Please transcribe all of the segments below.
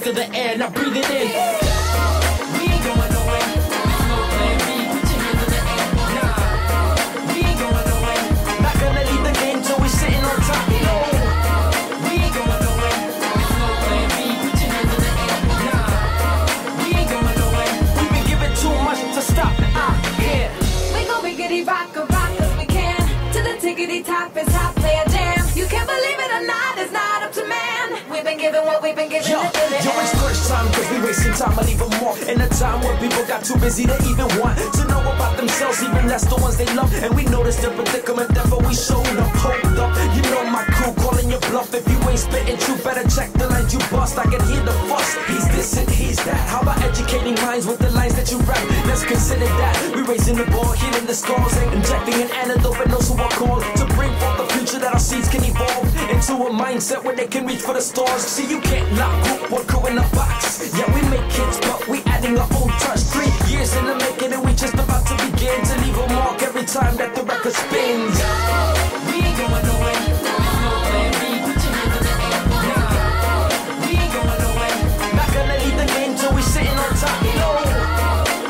take of the air, now breathe it in. We ain't going nowhere. There's no plan B. Put your hands in the air. Nah, we ain't going nowhere. Not gonna leave the game till we're sitting on top. No, we ain't going nowhere. There's no plan B. Put your hands in the air. Nah, we ain't going nowhere. We've been given too much to stop. Yeah. We gon' biggity rock cause we can. To the tickety top is hot, play a jam. You can't believe it or not, it's not up to man. We've been given what we've been given. Yo, it's crunch time cause we wasting time and even more. In a time where people got too busy to even want to know about themselves, even that's the ones they love. And we noticed the predicament, therefore we showed up, hold up. You know my crew calling your bluff. If you ain't spitting true, better check the lines you bust. I can hear the fuss, he's this and he's that. How about educating minds with the lines that you rap? Let's consider that. We raising the ball, hitting the scores, and injecting an antidote and those who are called to bring forth the future that our seeds can evolve into a mindset where they can reach for the stars. See, you can't lock group one crew in a box. Yeah, we make hits, but we adding our own touch. 3 years in the making and we just about to begin to leave a mark every time that the record spins. We ain't going nowhere. There's no plan B. Put your hands in the air. Nah, we ain't going nowhere. Not gonna leave the game till we sitting on top. No,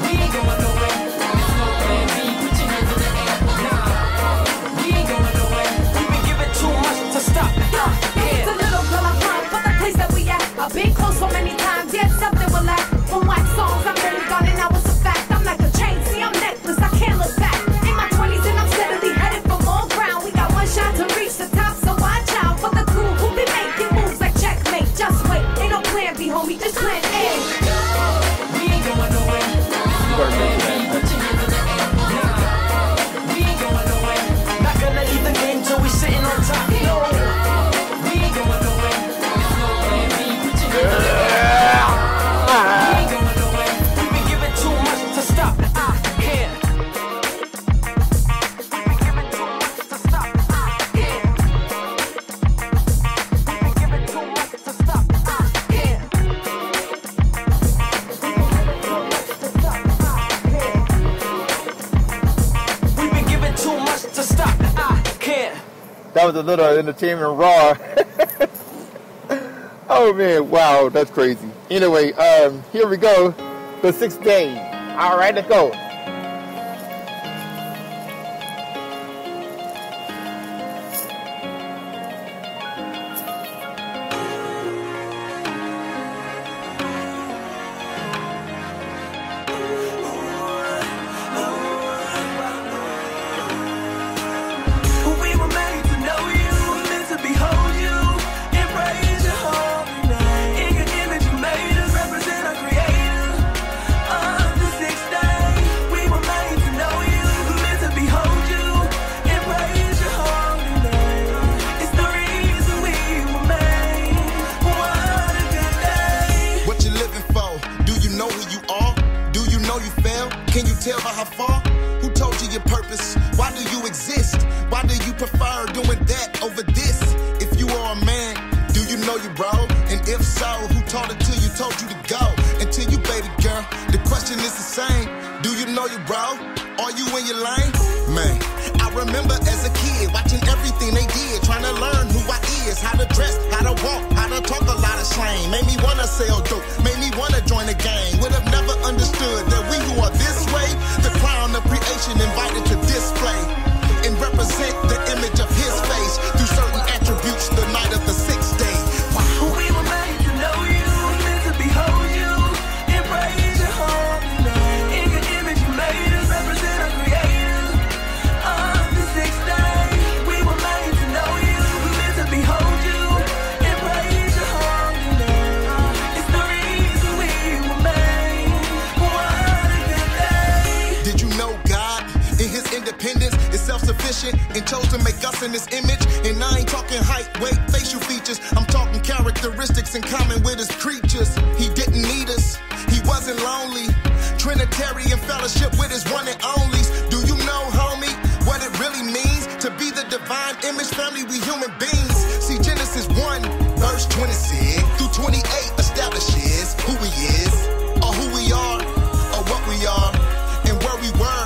we ain't going nowhere. There's no plan B. Put your hands in the air. Nah, we ain't going nowhere. We've been given too much to stop. It's a little girl I run for the place that we at. I've been close so many times, yet something will lack. From wax songs, I'm really gone and now it's a fact. I'm like a chain, see I'm necklace, I can't look back. In my 20s and I'm steadily headed for more ground. We got one shot to reach the top, so watch out for the crew who be making moves like checkmate. Just wait, ain't no plan B, homie, just plan A. We ain't going nowhere. There's no plan B. Put your hands in the air. Nah, we ain't going nowhere. Not gonna leave the game till we sitting on top. No, we ain't going nowhere. There's no plan B. Put your hands in the air. We ain't going nowhere. We've been given too much to stop. I can't. We've been given too much to stop. I can't. We've been given too much to stop. I can't. We've been given too much to stop. I can't. That was a little entertainment raw. Oh man, wow, that's crazy. Anyway, here we go. The 6th day. All right, let's go. We were made to know you, meant to behold you, and praise your holy name. In your image you made us, represent our creator. On the 6th day, we were made to know you, meant to behold you, and praise your holy name. It's the reason we were made. What a good day. What you living for? Do you know who you are? Do you know you fail? Can you tell by how far? Who told you your purpose? Why do you exist? Why do you prefer doing that over this? If you are a man, do you know you, bro? And if so, who taught it to you, told you to go? And to you, baby girl, the question is the same. Do you know you, bro? Are you in your lane? Man, I remember as a kid watching everything they did, trying to learn who I is, how to dress, how to walk, how to talk a lot of slang. Made me wanna sell dope, made me wanna join the gang. Would have never understood that we who are this way, the crown of creation invited to display and represent the image of his face through certain attributes the night of the 6th day. Wow. We were made to know you, meant to behold you, and praise your holy name. In your image you made us, represent our creator. On the 6th day, we were made to know you, meant to behold you, and praise your holy name. It's the reason we were made. What a good day. Did you know God, in his independence, is self-sufficient and chose to make us in his image? And I ain't talking height, weight, facial features. I'm talking characteristics in common with his creatures. He didn't need us. He wasn't lonely. Trinitarian fellowship with his one and onlys. Do you know, homie, what it really means to be the divine image family? We human beings. See, Genesis 1, verse 26 through 28 establishes who he is, or who we are, or what we are, and where we were,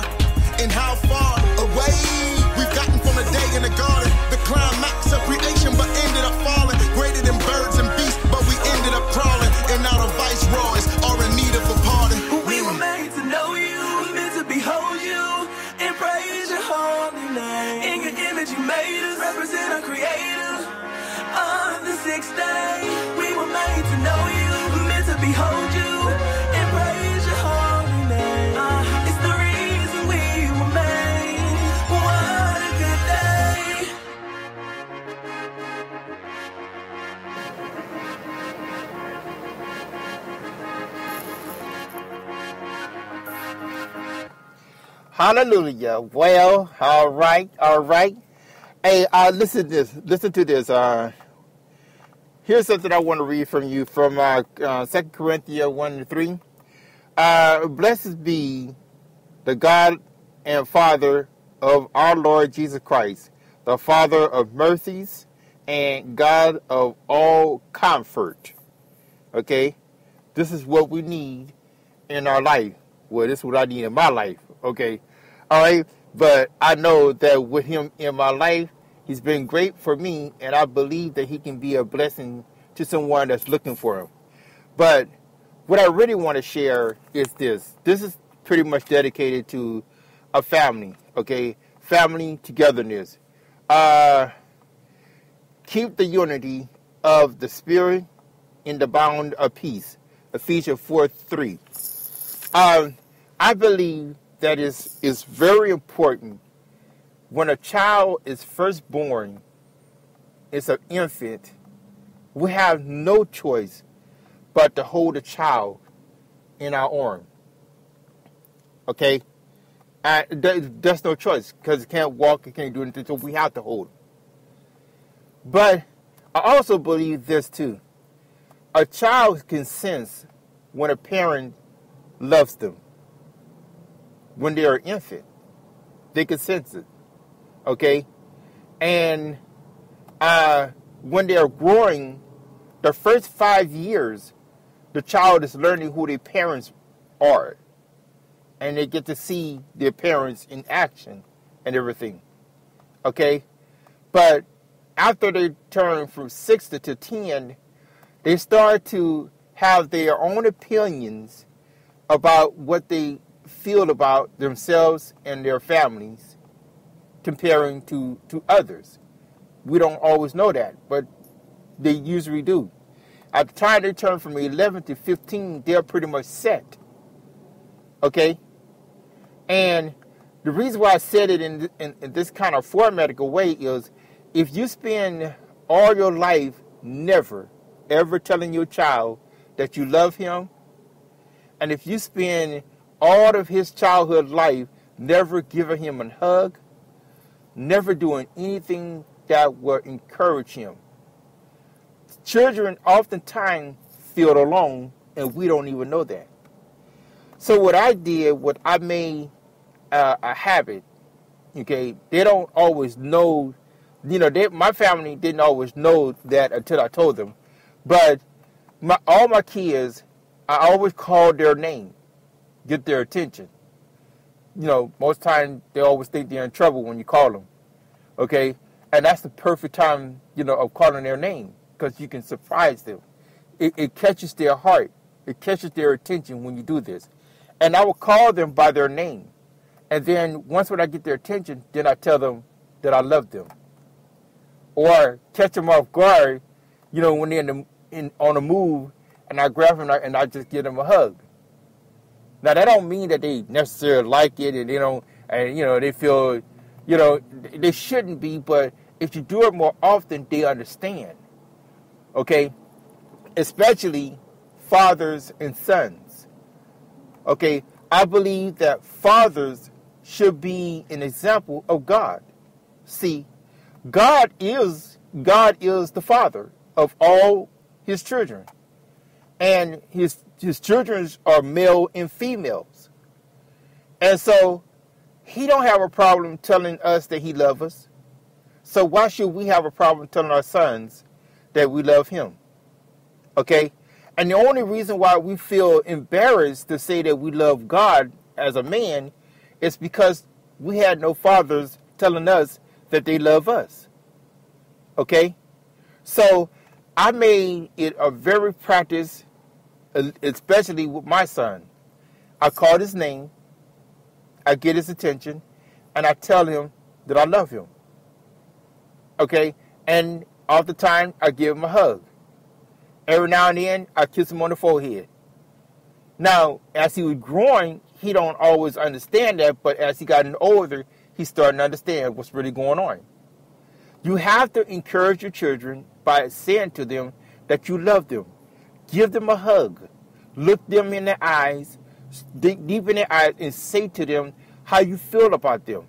and how far away we've gotten from the day in the garden, the climax of creation, but ended up falling. Greater than birds and beasts, but we ended up crawling. And out sixth day, we were made to know you, meant to behold you, and praise your holy name. It's the reason we were made. What a good day. Hallelujah. Well, all right. Hey, listen to this. Here's something I want to read from you from 2 Corinthians 1-3. Blessed be the God and Father of our Lord Jesus Christ, the Father of mercies and God of all comfort. Okay? This is what we need in our life. Well, this is what I need in my life. Okay? All right? But I know that with him in my life, he's been great for me, and I believe that he can be a blessing to someone that's looking for him. But what I really want to share is this. This is pretty much dedicated to a family, okay? Family togetherness. Keep the unity of the Spirit in the bond of peace. Ephesians 4:3. I believe that is very important. When a child is first born, it's an infant, we have no choice but to hold a child in our arm. Okay? There's no choice because it can't walk, it can't do anything, so we have to hold it. But I also believe this too. A child can sense when a parent loves them. When they're an infant, they can sense it. Okay? And when they're growing, the first 5 years, the child is learning who their parents are. And they get to see their parents in action and everything. Okay? But after they turn from 6 to 10, they start to have their own opinions about what they feel about themselves and their families comparing to others. We don't always know that, but they usually do. At the time they turn from 11 to 15, they're pretty much set. Okay? And the reason why I said it in this kind of formatical way is if you spend all your life never, ever telling your child that you love him, and if you spend all of his childhood life never giving him a hug, never doing anything that will encourage him, children oftentimes feel alone, and we don't even know that. So what I made a habit, okay, they don't always know, my family didn't always know that until I told them, but all my kids, I always called their name, get their attention. Most times they always think they're in trouble when you call them, okay? And that's the perfect time, of calling their name because you can surprise them. It catches their heart. It catches their attention when you do this. And I will call them by their name. And then when I get their attention, then I tell them that I love them. Or catch them off guard, when they're on the move, and I grab them and I just give them a hug. Now, that don't mean that they necessarily like it and they don't, they feel, they shouldn't be, but if you do it more often, they understand. Okay? Especially fathers and sons. Okay? I believe that fathers should be an example of God. See, God is the father of all his children. And his children are male and females. And so he don't have a problem telling us that he loves us. So why should we have a problem telling our sons that we love him? Okay? And the only reason why we feel embarrassed to say that we love God as a man is because we had no fathers telling us that they love us. Okay? So I made it a very practice, especially with my son. I call his name, I get his attention, and I tell him that I love him. Okay? And All the time, I give him a hug. Every now and then, I kiss him on the forehead. Now, as he was growing, he don't always understand that, but as he got older, he's starting to understand what's really going on. You have to encourage your children by saying to them that you love them. Give them a hug. Look them in the eyes, deep in their eyes, and say to them how you feel about them.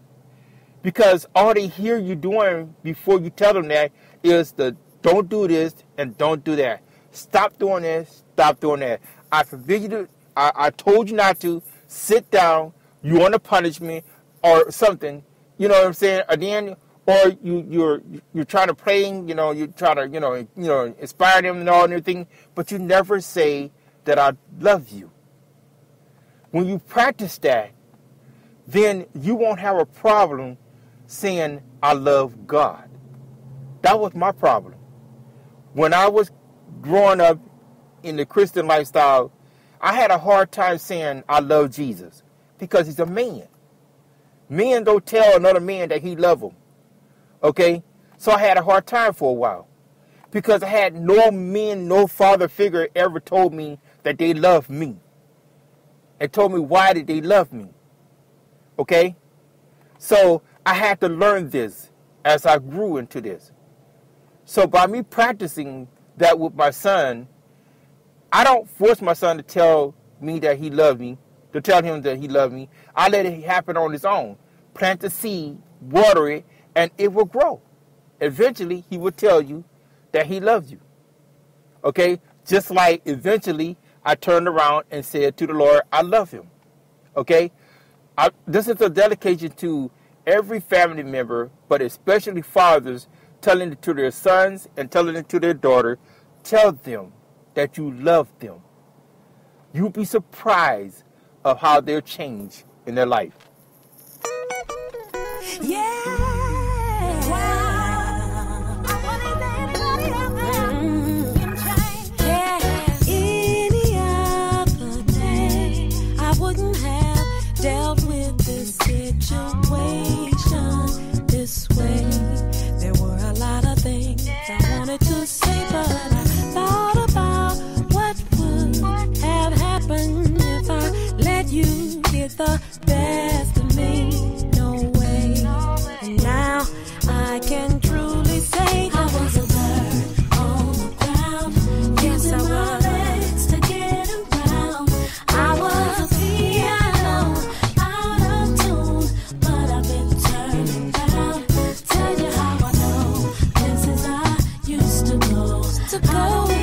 Because all they hear you doing before you tell them that is the don't do this and don't do that. Stop doing this, stop doing that. I forbid you to, I told you not to. Sit down. You want to punish me or something. You know what I'm saying? Or then, or you're trying to play. You try to inspire them and all and everything. But you never say that I love you. When you practice that, then you won't have a problem saying I love God. That was my problem. When I was growing up in the Christian lifestyle, I had a hard time saying I love Jesus because he's a man. Men don't tell another man that he loves him. Okay? So I had a hard time for a while because I had no father figure ever told me that they loved me and told me why did they love me. Okay? So I had to learn this as I grew into this. So by me practicing that with my son, I don't force my son to tell me that he loved me, to tell him that he loved me. I let it happen on his own. Plant the seed, water it, and it will grow. Eventually, he will tell you that he loves you. Okay? Just like eventually, I turned around and said to the Lord, I love him. Okay? This is a dedication to every family member, but especially fathers, telling it to their sons and telling it to their daughter. Tell them that you love them. You'll be surprised of how they'll change in their life. Any other day, I wouldn't have dealt with this situation this way. There were a lot of things I wanted to say, but I thought about what would have happened if I let you get the best of me. No way. And now I can truly say I was a bird on the ground. Yes, I was. Legs to get around. I was a piano out of tune, but I've been turning down. Tell you how I know. Places I used to go.